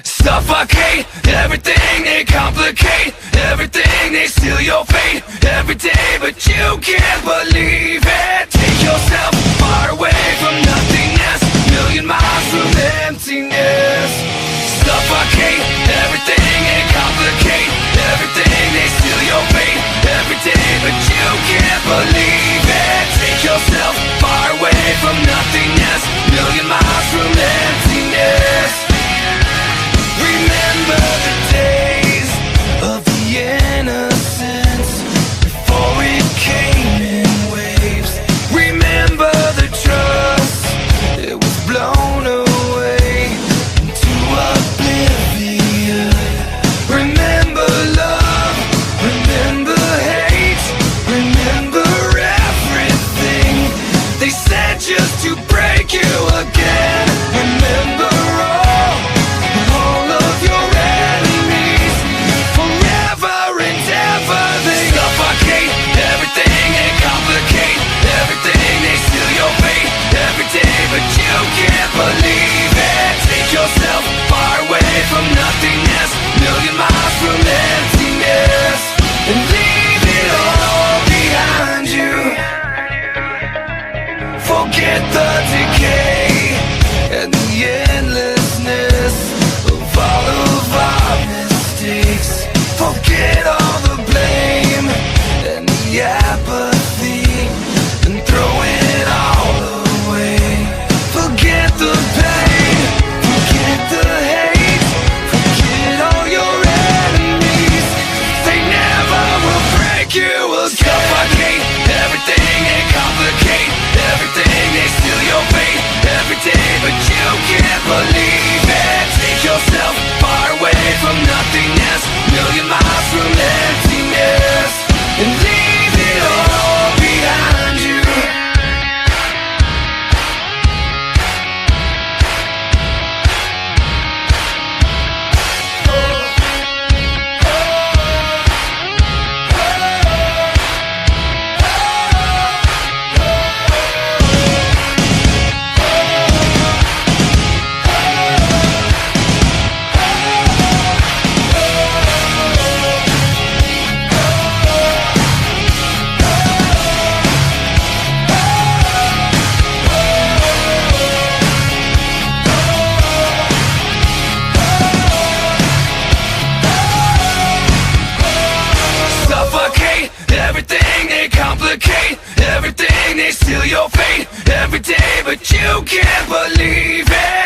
Suffocate everything, they complicate everything, they steal your fate every day, but you can't believe it. Take yourself far away from nothingness, million miles from emptiness. Suffocate everything, they complicate everything, they steal your fate every day, but you can't believe it. Take yourself far away from nothingness, million miles from emptiness. Remember the days of the innocence before it came in waves. Remember the trust, it was blown away into oblivion. Remember love, remember hate, remember everything they said just to break you again. Remember all of your enemies, forever and ever. They suffocate everything, they complicate everything, they steal your fate every day, but you can't believe it. Take yourself far away from nothingness, million miles from emptiness, and leave it all behind you. Forget the decay and the endlessness of all of our mistakes. Forget all the blame and the apathy and throw it all away. Forget the pain, forget the hate, forget all your enemies, they never will break you again. Suffocate everything, they complicate everything, they steal your fate every day, but you can't believe it. Take yourself far away from nothingness, million miles from emptiness, and leave it all behind you. Suffocate everything, they complicate everything, they steal your fate every day, but you can't believe it.